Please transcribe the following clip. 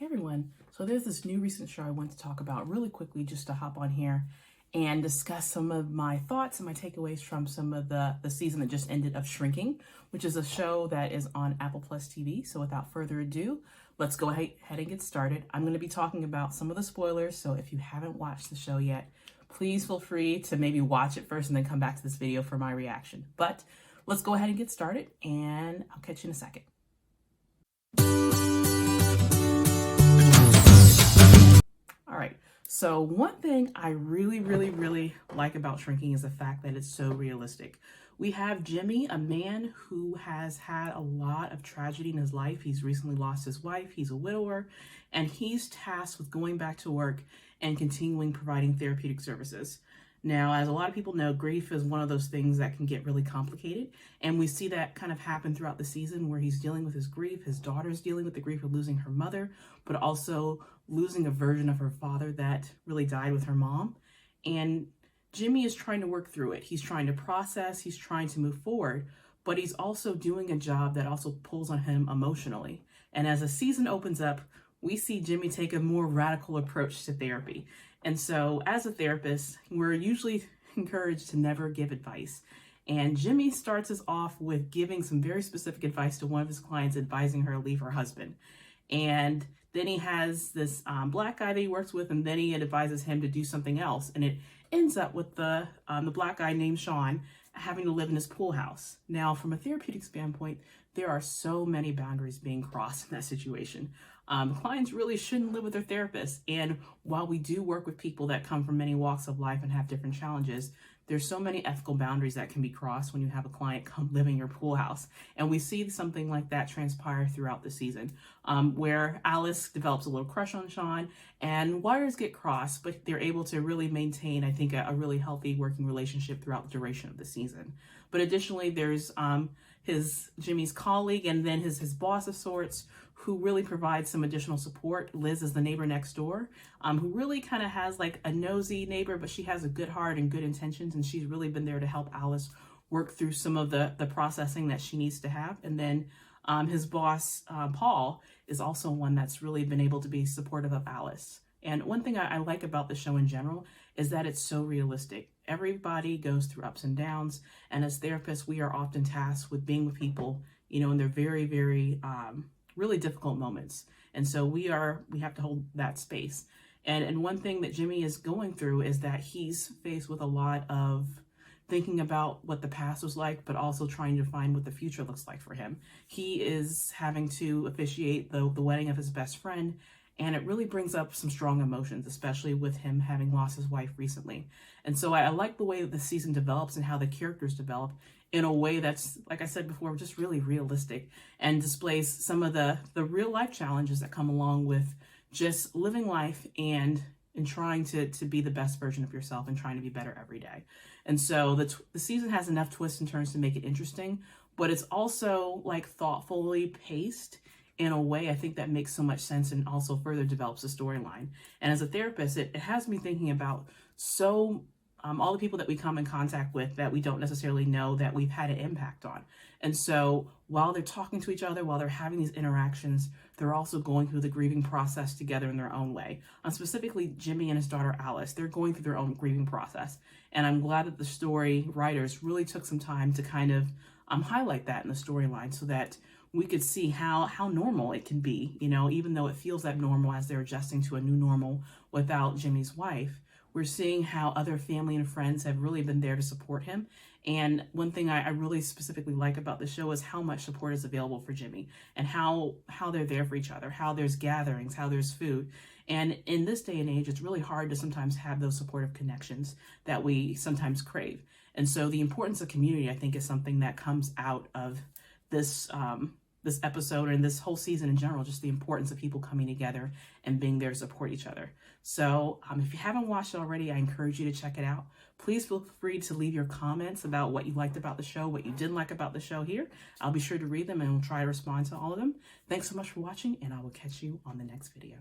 Hey everyone, so there's this new recent show I want to talk about really quickly just to hop on here and discuss some of my thoughts and my takeaways from some of the season that just ended of Shrinking, which is a show that is on Apple Plus TV. So without further ado, let's go ahead and get started. I'm going to be talking about some of the spoilers, so if you haven't watched the show yet, please feel free to maybe watch it first and then come back to this video for my reaction. But let's go ahead and get started, and I'll catch you in a second. All right, so one thing I really like about Shrinking is the fact that it's so realistic. We have Jimmy, a man who has had a lot of tragedy in his life. He's recently lost his wife, he's a widower, and he's tasked with going back to work and continuing providing therapeutic services. Now, as a lot of people know, grief is one of those things that can get really complicated, and we see that kind of happen throughout the season where he's dealing with his grief. His daughter's dealing with the grief of losing her mother, but also losing a version of her father that really died with her mom. And Jimmy is trying to work through it. He's trying to process, he's trying to move forward, but he's also doing a job that also pulls on him emotionally. And as the season opens up, we see Jimmy take a more radical approach to therapy. And so as a therapist, we're usually encouraged to never give advice. And Jimmy starts us off with giving some very specific advice to one of his clients, advising her to leave her husband. And then he has this black guy that he works with, and then he advises him to do something else. And it ends up with the black guy named Sean having to live in his pool house. Now, from a therapeutic standpoint, there are so many boundaries being crossed in that situation. Clients really shouldn't live with their therapists. And while we do work with people that come from many walks of life and have different challenges, there's so many ethical boundaries that can be crossed when you have a client come live in your pool house. And we see something like that transpire throughout the season, where Alice develops a little crush on Sean and wires get crossed, but they're able to really maintain, I think, a really healthy working relationship throughout the duration of the season. But additionally, there's Jimmy's colleague and then his boss of sorts, who really provides some additional support. Liz is the neighbor next door, who really kind of has like a nosy neighbor, but she has a good heart and good intentions, and she's really been there to help Alice work through some of the processing that she needs to have. And then his boss, Paul, is also one that's really been able to be supportive of Alice. And one thing I like about the show in general is that it's so realistic. Everybody goes through ups and downs, and as therapists, we are often tasked with being with people, in their very really difficult moments. And so we have to hold that space. And one thing that Jimmy is going through is that he's faced with a lot of thinking about what the past was like, but also trying to find what the future looks like for him. He is having to officiate the wedding of his best friend, and it really brings up some strong emotions, especially with him having lost his wife recently. And so I like the way that the season develops and how the characters develop in a way that's, like I said before, just really realistic and displays some of the real life challenges that come along with just living life and trying to be the best version of yourself and trying to be better every day. And so the season has enough twists and turns to make it interesting, but it's also like thoughtfully paced in a way I think that makes so much sense and also further develops the storyline. And as a therapist, it has me thinking about all the people that we come in contact with that we don't necessarily know that we've had an impact on. And so while they're talking to each other, while they're having these interactions, they're also going through the grieving process together in their own way. Specifically, Jimmy and his daughter Alice, they're going through their own grieving process. And I'm glad that the story writers really took some time to kind of highlight that in the storyline so that we could see how normal it can be, even though it feels abnormal as they're adjusting to a new normal without Jimmy's wife. We're seeing how other family and friends have really been there to support him. And one thing I really specifically like about the show is how much support is available for Jimmy and how they're there for each other, how there's gatherings, how there's food. And in this day and age, it's really hard to sometimes have those supportive connections that we sometimes crave. And so the importance of community, I think, is something that comes out of this episode and this whole season in general, just the importance of people coming together and being there to support each other. So if you haven't watched it already, I encourage you to check it out. Please feel free to leave your comments about what you liked about the show, what you didn't like about the show here. I'll be sure to read them and we'll try to respond to all of them. Thanks so much for watching, and I will catch you on the next video.